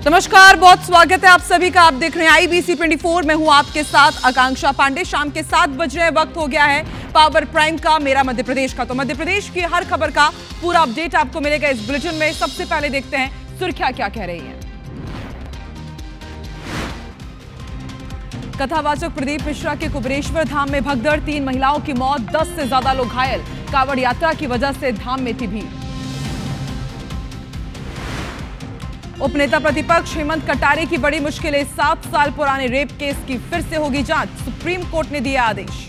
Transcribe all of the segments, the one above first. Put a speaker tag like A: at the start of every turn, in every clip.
A: नमस्कार, बहुत स्वागत है आप सभी का। आप देख रहे हैं IBC 24। मैं हूं आपके साथ आकांक्षा पांडे। शाम के 7 बज रहे वक्त हो गया है पावर प्राइम का, मेरा मध्य प्रदेश का। तो मध्य प्रदेश की हर खबर का पूरा अपडेट आपको मिलेगा इस बुलेटिन में। सबसे पहले देखते हैं सुर्खियां क्या कह रही हैं। कथावाचक प्रदीप मिश्रा के कुबेरेश्वर धाम में भगदड़, 3 महिलाओं की मौत, 10 से ज्यादा लोग घायल। कांवड़ यात्रा की वजह से धाम में थी भीड़। उपनेता प्रतिपक्ष हेमंत कटारे की बड़ी मुश्किलें, 7 साल पुराने रेप केस की फिर से होगी जांच, सुप्रीम कोर्ट ने दिया आदेश।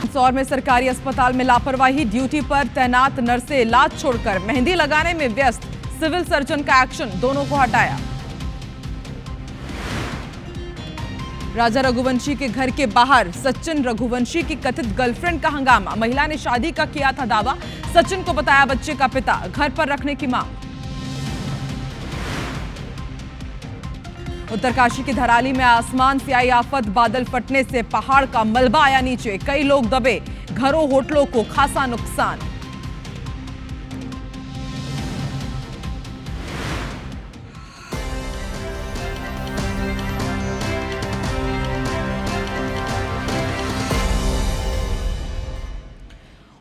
A: इंदौर में सरकारी अस्पताल में लापरवाही, ड्यूटी पर तैनात नर्सें इलाज छोड़कर मेहंदी लगाने में व्यस्त, सिविल सर्जन का एक्शन, दोनों को हटाया। राजा रघुवंशी के घर के बाहर सचिन रघुवंशी की कथित गर्लफ्रेंड का हंगामा, महिला ने शादी का किया था दावा, सचिन को बताया बच्चे का पिता, घर पर रखने की मांग। उत्तरकाशी की धराली में आसमान से आई आफत, बादल फटने से पहाड़ का मलबा आया नीचे, कई लोग दबे, घरों होटलों को खासा नुकसान।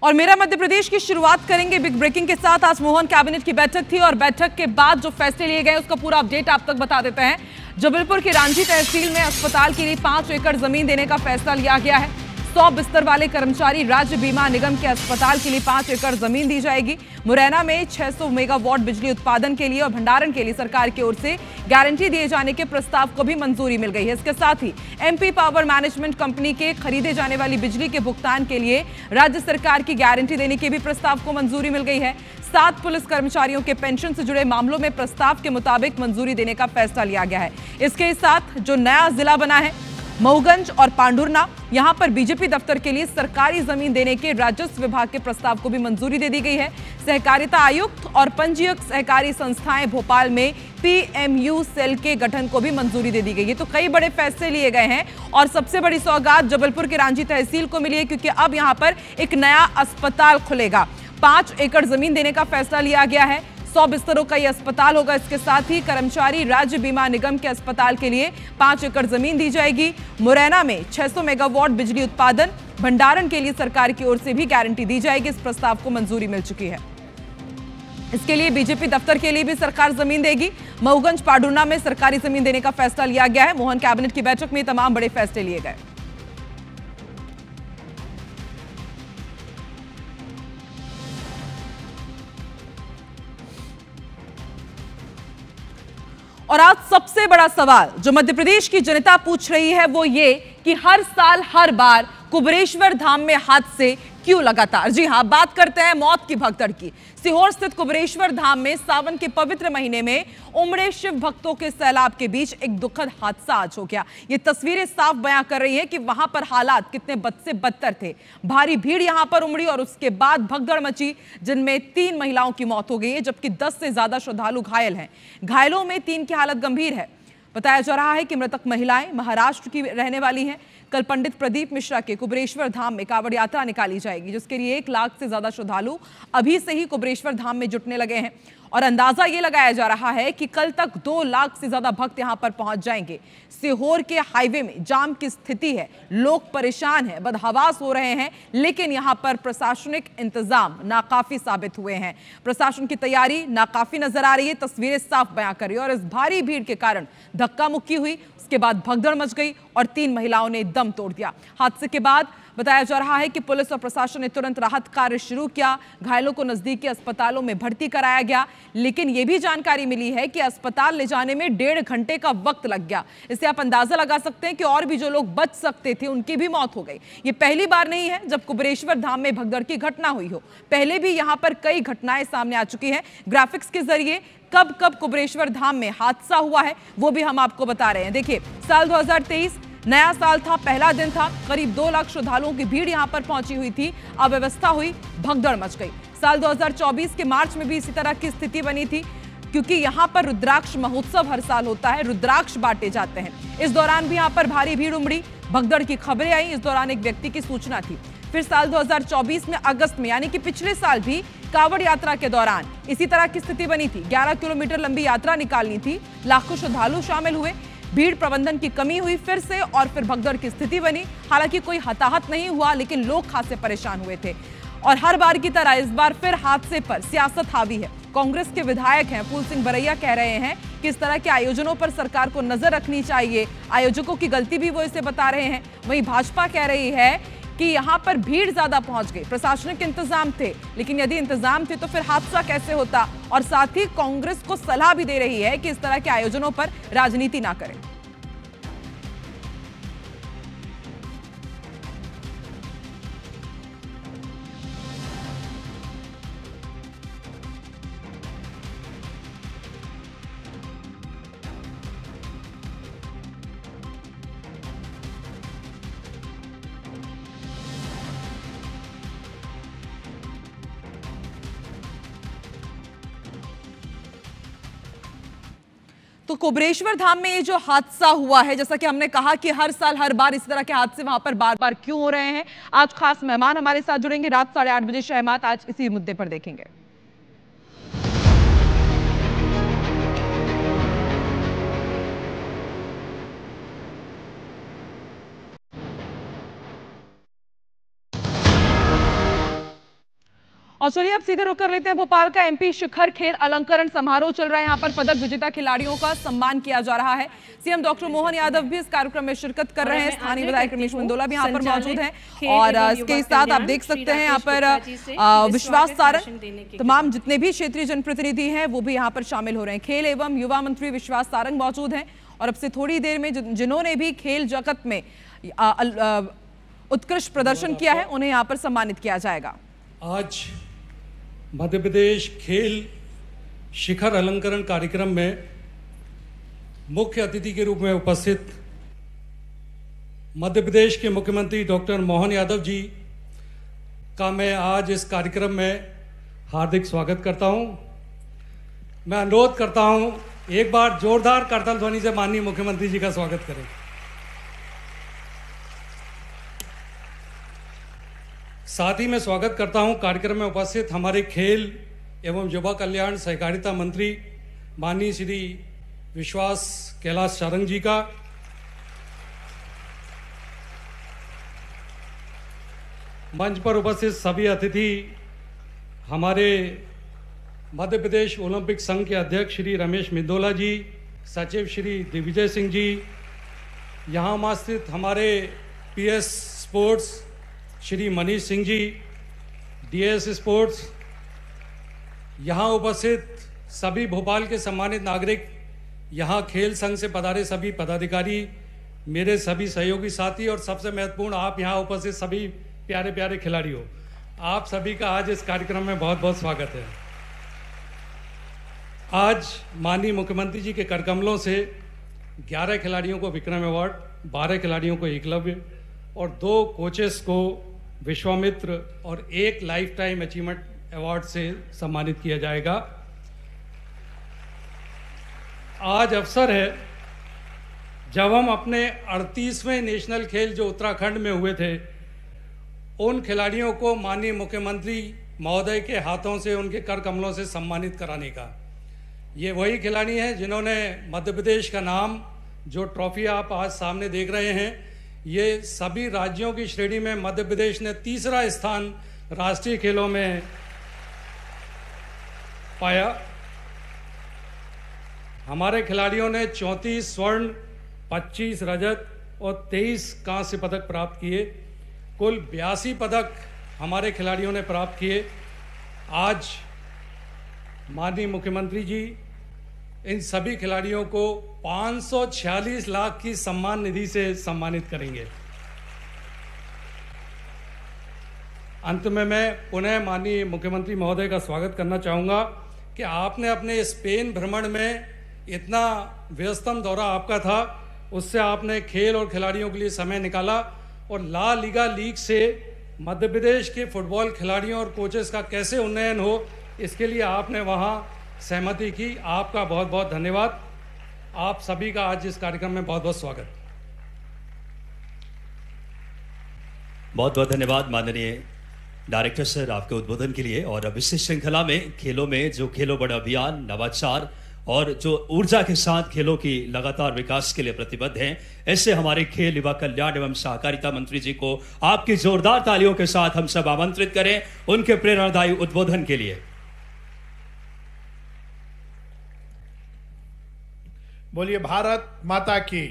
A: और मेरा मध्य प्रदेश की शुरुआत करेंगे बिग ब्रेकिंग के साथ। आज मोहन कैबिनेट की बैठक थी और बैठक के बाद जो फैसले लिए गए उसका पूरा अपडेट आप तक बता देते हैं। जबलपुर के रांझी तहसील में अस्पताल के लिए 5 एकड़ जमीन देने का फैसला लिया गया है। 100 बिस्तर वाले कर्मचारी राज्य बीमा निगम के अस्पताल के लिए 5 एकड़ जमीन दी जाएगी। मुरैना में 600 मेगावाट बिजली उत्पादन के लिए और भंडारण के लिए सरकार की ओर से गारंटी दिए जाने के प्रस्ताव को भी मंजूरी मिल गई है। इसके साथ ही MP पावर मैनेजमेंट कंपनी के खरीदे जाने वाली बिजली के भुगतान के लिए राज्य सरकार की गारंटी देने के भी प्रस्ताव को मंजूरी मिल गई है। 7 पुलिस कर्मचारियों के पेंशन से जुड़े मामलों में प्रस्ताव के मुताबिक मंजूरी देने का फैसला लिया गया है। इसके साथ जो नया जिला बना है मऊगंज और पांडुरना, यहां पर बीजेपी दफ्तर के लिए सरकारी जमीन देने के राजस्व विभाग के प्रस्ताव को भी मंजूरी दे दी गई है। सहकारिता आयुक्त और पंजीयक सहकारी संस्थाएं भोपाल में PMU सेल के गठन को भी मंजूरी दे दी गई है। तो कई बड़े फैसले लिए गए हैं और सबसे बड़ी सौगात जबलपुर के रांझी तहसील को मिली है, क्योंकि अब यहां पर एक नया अस्पताल खुलेगा। 5 एकड़ जमीन देने का फैसला लिया गया है। 100 बिस्तरों का यह अस्पताल होगा। इसके साथ ही कर्मचारी राज्य बीमा निगम के अस्पताल के लिए 5 एकड़ जमीन दी जाएगी। मुरैना में 600 मेगावाट बिजली उत्पादन, भंडारण के लिए सरकार की ओर से भी गारंटी दी जाएगी। इस प्रस्ताव को मंजूरी मिल चुकी है। इसके लिए बीजेपी दफ्तर के लिए भी सरकार जमीन देगी। मऊगंज पांडुरना में सरकारी जमीन देने का फैसला लिया गया है। मोहन कैबिनेट की बैठक में तमाम बड़े फैसले लिए गए। और आज सबसे बड़ा सवाल जो मध्य प्रदेश की जनता पूछ रही है वो ये कि हर साल हर बार कुबेरेश्वर धाम में हादसे क्यों लगातार। जी हां, बात करते हैं मौत की भगदड़ की। सीहोर स्थित कुबेरेश्वर धाम में सावन के पवित्र महीने में उमड़े शिव भक्तों के सैलाब के बीच एक दुखद हादसा आज हो गया। ये तस्वीरें साफ बयां कर रही हैं कि वहां पर हालात कितने बद से बदतर थे। भारी भीड़ यहां पर उमड़ी और उसके बाद भगदड़ मची, जिनमें 3 महिलाओं की मौत हो गई है, जबकि 10 से ज्यादा श्रद्धालु घायल हैं। घायलों में 3 की हालत गंभीर है। बताया जा रहा है कि मृतक महिलाएं महाराष्ट्र की रहने वाली हैं। कल पंडित प्रदीप मिश्रा के कुबेरेश्वर धाम में कांवड़ यात्रा निकाली जाएगी, जिसके लिए 1 लाख से ज्यादा श्रद्धालु अभी से ही कुबेरेश्वर धाम में जुटने लगे हैं और अंदाजा ये लगाया जा रहा है कि कल तक 2 लाख से ज्यादा भक्त यहां पर पहुंच जाएंगे। सीहोर के हाईवे में जाम की स्थिति है, लोग परेशान हैं, बदहवास हो रहे हैं, लेकिन यहां पर प्रशासनिक इंतजाम नाकाफी साबित हुए हैं। प्रशासन की तैयारी नाकाफी नजर आ रही है, तस्वीरें साफ बयां कर रही है। और इस भारी भीड़ के कारण धक्का मुक्की हुई, उसके बाद भगदड़ मच गई और 3 महिलाओं ने दम तोड़ दिया। हादसे के बाद बताया जा रहा है कि पुलिस और प्रशासन ने तुरंत राहत कार्य शुरू किया। घायलों को नजदीकी अस्पतालों में भर्ती कराया गया, लेकिन यह भी जानकारी मिली है कि अस्पताल ले जाने में 1.5 घंटे का वक्त लग गया। इससे आप अंदाजा लगा सकते हैं कि और भी जो लोग बच सकते थे उनकी भी मौत हो गई। ये पहली बार नहीं है जब कुबेरेश्वर धाम में भगदड़ की घटना हुई हो। पहले भी यहां पर कई घटनाएं सामने आ चुकी हैं। ग्राफिक्स के जरिए कब कब कुबेरेश्वर धाम में हादसा हुआ है वो भी हम आपको बता रहे हैं। देखिए, साल 2023 नया साल था, पहला दिन था, करीब 2 लाख श्रद्धालुओं की भीड़ यहां पर पहुंची हुई थी। अव्यवस्था हुई, भगदड़ मच गई। साल 2024 के मार्च में भी इसी तरह की स्थिति बनी थी, क्योंकि यहां पर रुद्राक्ष महोत्सव हर साल होता है, रुद्राक्ष बांटे जाते हैं। इस दौरान भी यहां पर भारी भीड़ उमड़ी, भगदड़ की खबरें आई। इस दौरान एक व्यक्ति की सूचना थी। फिर साल 2024 में अगस्त में, यानी कि पिछले साल भी कांवड़ यात्रा के दौरान इसी तरह की स्थिति बनी थी। 11 किलोमीटर लंबी यात्रा निकालनी थी, लाखों श्रद्धालु शामिल हुए, भीड़ प्रबंधन की कमी हुई फिर से, और फिर भगदड़ की स्थिति बनी। हालांकि कोई हताहत नहीं हुआ, लेकिन लोग खासे परेशान हुए थे। और हर बार की तरह इस बार फिर हादसे पर सियासत हावी है। कांग्रेस के विधायक हैं फूल सिंह बरैया कह रहे हैं कि इस तरह के आयोजनों पर सरकार को नजर रखनी चाहिए, आयोजकों की गलती भी वो इसे बता रहे हैं। वहीं भाजपा कह रही है कि यहां पर भीड़ ज्यादा पहुंच गई, प्रशासनिक इंतजाम थे, लेकिन यदि इंतजाम थे तो फिर हादसा कैसे होता। और साथ ही कांग्रेस को सलाह भी दे रही है कि इस तरह के आयोजनों पर राजनीति ना करें। तो कुबरेश्वर धाम में ये जो हादसा हुआ है, जैसा कि हमने कहा कि हर साल हर बार इस तरह के हादसे वहां पर बार बार क्यों हो रहे हैं, आज खास मेहमान हमारे साथ जुड़ेंगे रात 8:30 बजे। शहमात आज इसी मुद्दे पर देखेंगे। और चलिए अब सीधे रुक कर लेते हैं भोपाल का। एमपी शिखर खेल अलंकरण समारोह चल रहा है, यहाँ पर पदक विजेता खिलाड़ियों का सम्मान किया जा रहा है। सीएम डॉक्टर मोहन यादव भी इस कार्यक्रम में शिरकत कर रहे हैं। स्थानीय विधायक रमेश मेंदोला भी यहाँ पर मौजूद हैं। और इसके साथ आप देख सकते हैं यहाँ पर विश्वास सारंग, तमाम जितने भी क्षेत्रीय जनप्रतिनिधि हैं वो भी यहाँ पर शामिल हो रहे हैं। खेल एवं युवा मंत्री विश्वास सारंग मौजूद हैं। और अब से थोड़ी देर में जिन्होंने भी खेल जगत में उत्कृष्ट प्रदर्शन किया है उन्हें यहाँ पर सम्मानित किया जाएगा।
B: आज मध्य प्रदेश खेल शिखर अलंकरण कार्यक्रम में मुख्य अतिथि के रूप में उपस्थित मध्य प्रदेश के मुख्यमंत्री डॉक्टर मोहन यादव जी का मैं आज इस कार्यक्रम में हार्दिक स्वागत करता हूं। मैं अनुरोध करता हूं एक बार जोरदार करताल ध्वनि से माननीय मुख्यमंत्री जी का स्वागत करें। साथ ही मैं स्वागत करता हूं कार्यक्रम में उपस्थित हमारे खेल एवं युवा कल्याण सहकारिता मंत्री माननीय श्री विश्वास कैलाश सारंग जी का। मंच पर उपस्थित सभी अतिथि हमारे मध्य प्रदेश ओलंपिक संघ के अध्यक्ष श्री रमेश मेंदोला जी, सचिव श्री दिग्विजय सिंह जी, यहाँ उपस्थित हमारे PS sports Shri Manish Singh ji, DS sports, यहाँ उपस्थित सभी भोपाल के सम्मानित नागरिक, यहाँ खेल संघ से पधारे सभी पदाधिकारी, मेरे सभी सहयोगी साथी और सबसे महत्वपूर्ण आप यहाँ उपस्थित सभी प्यारे प्यारे खिलाड़ियों, आप सभी का आज इस कार्यक्रम में बहुत बहुत स्वागत है। आज माननीय मुख्यमंत्री जी के करकमलों से 11 खिलाड़ियों को विक्रम अवार्ड, 12 खिलाड़ियों को एकलव्य और 2 कोचेस को विश्वामित्र और 1 लाइफ टाइम अचीवमेंट अवार्ड से सम्मानित किया जाएगा। आज अवसर है जब हम अपने 38वें नेशनल खेल जो उत्तराखंड में हुए थे उन खिलाड़ियों को माननीय मुख्यमंत्री महोदय के हाथों से उनके कर कमलों से सम्मानित कराने का। ये वही खिलाड़ी हैं जिन्होंने मध्य प्रदेश का नाम, जो ट्रॉफी आप आज सामने देख रहे हैं, ये सभी राज्यों की श्रेणी में मध्य प्रदेश ने 3रा स्थान राष्ट्रीय खेलों में पाया। हमारे खिलाड़ियों ने 34 स्वर्ण, 25 रजत और 23 कांस्य पदक प्राप्त किए। कुल 82 पदक हमारे खिलाड़ियों ने प्राप्त किए। आज माननीय मुख्यमंत्री जी इन सभी खिलाड़ियों को 546 लाख की सम्मान निधि से सम्मानित करेंगे। अंत में मैं पुनः माननीय मुख्यमंत्री महोदय का स्वागत करना चाहूँगा कि आपने अपने स्पेन भ्रमण में इतना व्यस्तम दौरा आपका था, उससे आपने खेल और खिलाड़ियों के लिए समय निकाला और ला लीगा लीग से मध्य प्रदेश के फुटबॉल खिलाड़ियों और कोचेस का कैसे उन्नयन हो, इसके लिए आपने वहाँ सहमति की। आपका बहुत बहुत धन्यवाद। आप सभी का आज इस कार्यक्रम में बहुत बहुत स्वागत।
C: बहुत बहुत धन्यवाद माननीय डायरेक्टर सर आपके उद्बोधन के लिए। और अब इस श्रृंखला में खेलों में जो खेलो बड़ा अभियान, नवाचार और जो ऊर्जा के साथ खेलों की लगातार विकास के लिए प्रतिबद्ध हैं, ऐसे हमारे खेल, युवा कल्याण एवं सहकारिता मंत्री जी को आपकी जोरदार तालियों के साथ हम सब आमंत्रित करें उनके प्रेरणादायी उद्बोधन के लिए।
D: बोलिए भारत माता की,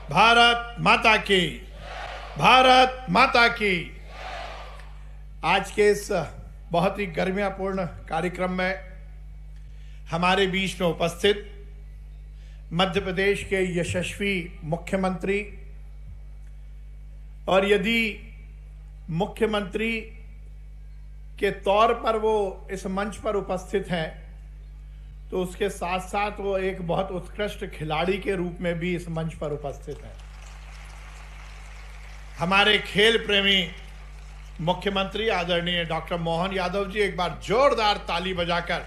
D: भारत माता की, भारत माता की। आज के इस बहुत ही गर्मियापूर्ण कार्यक्रम में हमारे बीच में उपस्थित मध्य प्रदेश के यशस्वी मुख्यमंत्री, और यदि मुख्यमंत्री के तौर पर वो इस मंच पर उपस्थित हैं तो उसके साथ साथ वो एक बहुत उत्कृष्ट खिलाड़ी के रूप में भी इस मंच पर उपस्थित हैं। हमारे खेल प्रेमी मुख्यमंत्री आदरणीय डॉक्टर मोहन यादव जी, एक बार जोरदार ताली बजाकर,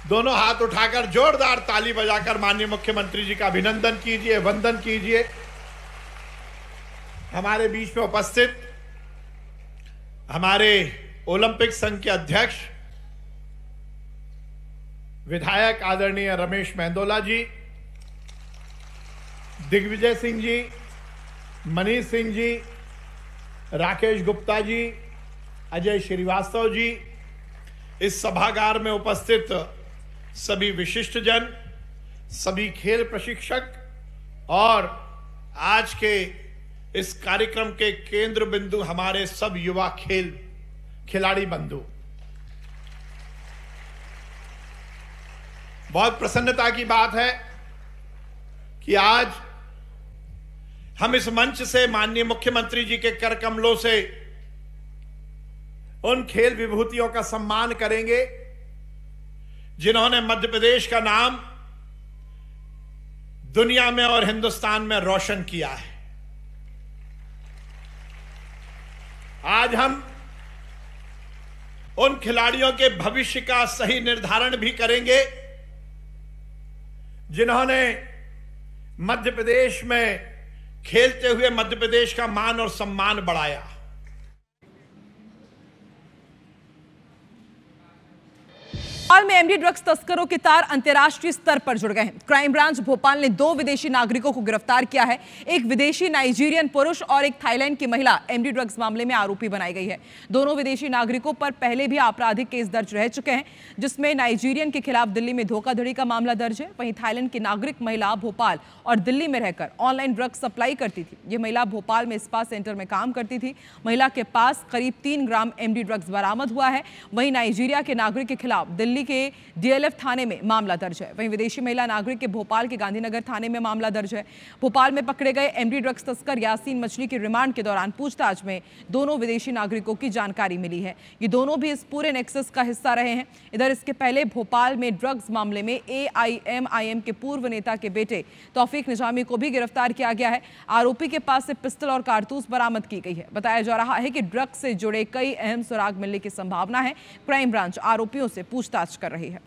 D: दोनों हाथ उठाकर जोरदार ताली बजाकर माननीय मुख्यमंत्री जी का अभिनंदन कीजिए, वंदन कीजिए। हमारे बीच में उपस्थित हमारे ओलंपिक संघ के अध्यक्ष विधायक आदरणीय रमेश मेंदोला जी, दिग्विजय सिंह जी, मनीष सिंह जी, राकेश गुप्ता जी, अजय श्रीवास्तव जी, इस सभागार में उपस्थित सभी विशिष्ट जन, सभी खेल प्रशिक्षक और आज के इस कार्यक्रम के केंद्र बिंदु हमारे सब युवा खिलाड़ी बंधु, बहुत प्रसन्नता की बात है कि आज हम इस मंच से माननीय मुख्यमंत्री जी के कर कमलों से उन खेल विभूतियों का सम्मान करेंगे जिन्होंने मध्य प्रदेश का नाम दुनिया में और हिंदुस्तान में रोशन किया है। आज हम उन खिलाड़ियों के भविष्य का सही निर्धारण भी करेंगे जिन्होंने मध्य प्रदेश में खेलते हुए मध्य प्रदेश का मान और सम्मान बढ़ाया।
A: भोपाल में एमडी ड्रग्स तस्करों के तार अंतर्राष्ट्रीय स्तर पर जुड़ गए हैं। क्राइम ब्रांच भोपाल ने 2 विदेशी नागरिकों को गिरफ्तार किया है। एक विदेशी नाइजीरियन पुरुष और एक थाईलैंड की महिला एमडी ड्रग्स मामले में आरोपी बनाई गई है। दोनों विदेशी नागरिकों पर पहले भी आपराधिक केस दर्ज रह चुके हैं, जिसमें नाइजीरियन के खिलाफ दिल्ली में धोखाधड़ी का मामला दर्ज है। वहीं थाईलैंड की नागरिक महिला भोपाल और दिल्ली में रहकर ऑनलाइन ड्रग्स सप्लाई करती थी। ये महिला भोपाल में स्पा सेंटर में काम करती थी। महिला के पास करीब 3 ग्राम एमडी ड्रग्स बरामद हुआ है। वहीं नाइजीरिया के नागरिक के खिलाफ दिल्ली के डीएलएफ थाने में मामला दर्ज है। वहीं विदेशी महिला नागरिक के भोपाल के गांधीनगर थाने में मामला दर्ज है। भोपाल में पकड़े गए एमडी ड्रग्स तस्कर यासीन मछली की रिमांड के दौरान पूछताछ में दोनों विदेशी नागरिकों की जानकारी मिली है। ये दोनों भी इस पूरे नेक्सस का हिस्सा रहे हैं। इधर इसके पहले भोपाल में ड्रग्स मामले में एआईएमआईएम के पूर्व नेता के बेटे तौफीक निजामी को भी गिरफ्तार किया गया है। आरोपी के पास से पिस्टल और कारतूस बरामद की गई है। बताया जा रहा है कि ड्रग्स से जुड़े कई अहम सुराग मिलने की संभावना है। क्राइम ब्रांच आरोपियों से पूछताछ कर रही है।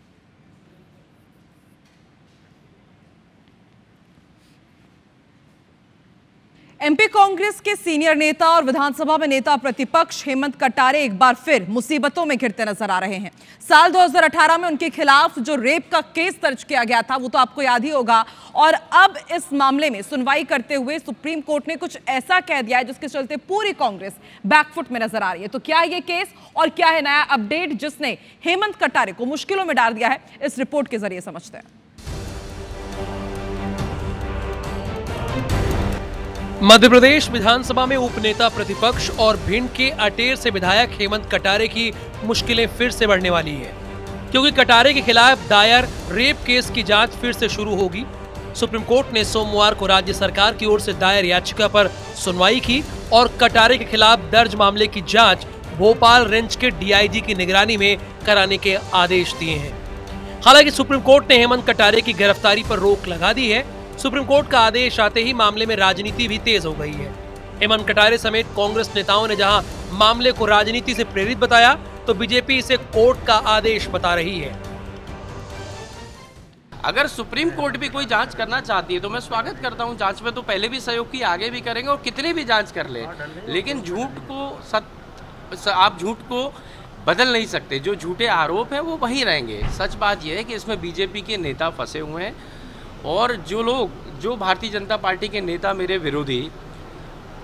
A: एमपी कांग्रेस के सीनियर नेता और विधानसभा में नेता प्रतिपक्ष हेमंत कटारे एक बार फिर मुसीबतों में घिरते नजर आ रहे हैं। साल 2018 में उनके खिलाफ जो रेप का केस दर्ज किया गया था वो तो आपको याद ही होगा, और अब इस मामले में सुनवाई करते हुए सुप्रीम कोर्ट ने कुछ ऐसा कह दिया है जिसके चलते पूरी कांग्रेस बैकफुट में नजर आ रही है। तो क्या ये केस और क्या है नया अपडेट जिसने हेमंत कटारे को मुश्किलों में डाल दिया है, इस रिपोर्ट के जरिए समझते हैं।
E: मध्य प्रदेश विधानसभा में उपनेता प्रतिपक्ष और भिंड के अटेर से विधायक हेमंत कटारे की मुश्किलें फिर से बढ़ने वाली है, क्योंकि कटारे के खिलाफ दायर रेप केस की जांच फिर से शुरू होगी। सुप्रीम कोर्ट ने सोमवार को राज्य सरकार की ओर से दायर याचिका पर सुनवाई की और कटारे के खिलाफ दर्ज मामले की जांच भोपाल रेंज के डीआईजी की निगरानी में कराने के आदेश दिए हैं। हालांकि सुप्रीम कोर्ट ने हेमंत कटारे की गिरफ्तारी पर रोक लगा दी है। सुप्रीम कोर्ट का आदेश आते ही मामले में राजनीति भी तेज हो गई है। हेमंत कटारे समेत कांग्रेस नेताओं ने जहां मामले को राजनीति से प्रेरित बताया, तो बीजेपी इसे कोर्ट का आदेश बता रही है।
F: अगर सुप्रीम कोर्ट भी कोई जांच करना चाहती है तो मैं स्वागत करता हूं। जांच में तो पहले भी सहयोग की, आगे भी करेंगे और कितनी भी जांच कर ले, लेकिन झूठ को आप झूठ को बदल नहीं सकते। जो झूठे आरोप हैं वो वहीं रहेंगे। सच बात यह है कि इसमें बीजेपी के नेता फंसे हुए हैं और जो भारतीय जनता पार्टी के नेता मेरे विरोधी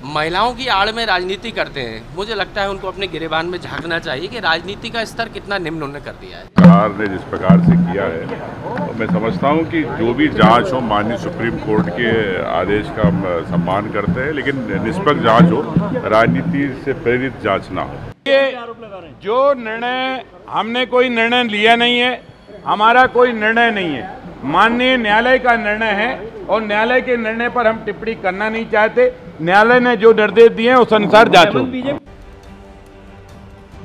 F: महिलाओं की आड़ में राजनीति करते हैं, मुझे लगता है उनको अपने गिरेबान में झांकना चाहिए कि राजनीति का स्तर कितना निम्न उन्होंने कर दिया है।
G: सरकार ने जिस प्रकार से किया है तो मैं समझता हूं कि जो भी जांच हो माननीय सुप्रीम कोर्ट के आदेश का हम सम्मान करते हैं, लेकिन निष्पक्ष जांच हो, राजनीति से प्रेरित जांच ना हो।
H: जो निर्णय हमने कोई निर्णय लिया नहीं है, हमारा कोई निर्णय नहीं है, माननीय न्यायालय का निर्णय है और न्यायालय के निर्णय पर हम टिप्पणी करना नहीं चाहते। न्यायालय ने जो निर्देश दिए हैं उस अनुसार जांच हो।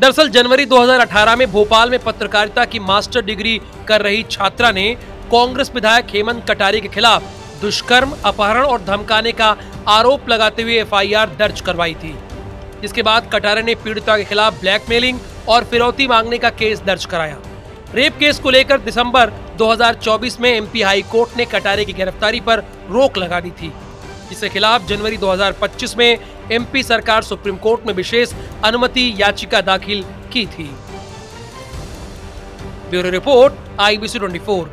E: दरअसल जनवरी 2018 में भोपाल में पत्रकारिता की मास्टर डिग्री कर रही छात्रा ने कांग्रेस विधायक हेमंत कटारे के खिलाफ दुष्कर्म, अपहरण और धमकाने का आरोप लगाते हुए एफआईआर दर्ज करवाई थी, जिसके बाद कटारे ने पीड़िता के खिलाफ ब्लैकमेलिंग और फिरौती मांगने का केस दर्ज कराया। रेप केस को लेकर दिसंबर 2024 में एमपी हाई कोर्ट ने कटारे की गिरफ्तारी पर रोक लगा दी थी, जिसके खिलाफ जनवरी 2025 में एमपी सरकार सुप्रीम कोर्ट में विशेष अनुमति याचिका दाखिल की थी। Bureau report, IBC 24।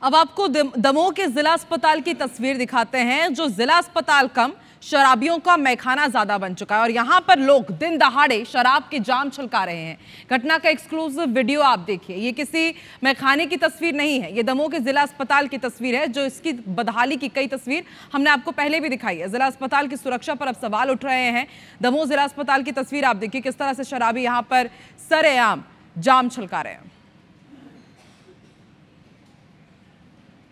A: अब आपको दमोह के जिला अस्पताल की तस्वीर दिखाते हैं, जो जिला अस्पताल कम शराबियों का मैखाना ज्यादा बन चुका है और यहां पर लोग दिन दहाड़े शराब के जाम छलका रहे हैं। घटना का एक्सक्लूसिव वीडियो आप देखिए। ये किसी मैखाने की तस्वीर नहीं है, ये दमोह के जिला अस्पताल की तस्वीर है, जो इसकी बदहाली की कई तस्वीर हमने आपको पहले भी दिखाई है। जिला अस्पताल की सुरक्षा पर अब सवाल उठ रहे हैं। दमोह जिला अस्पताल की तस्वीर आप देखिए, किस तरह से शराबी यहां पर सरेआम जाम छलका रहे हैं।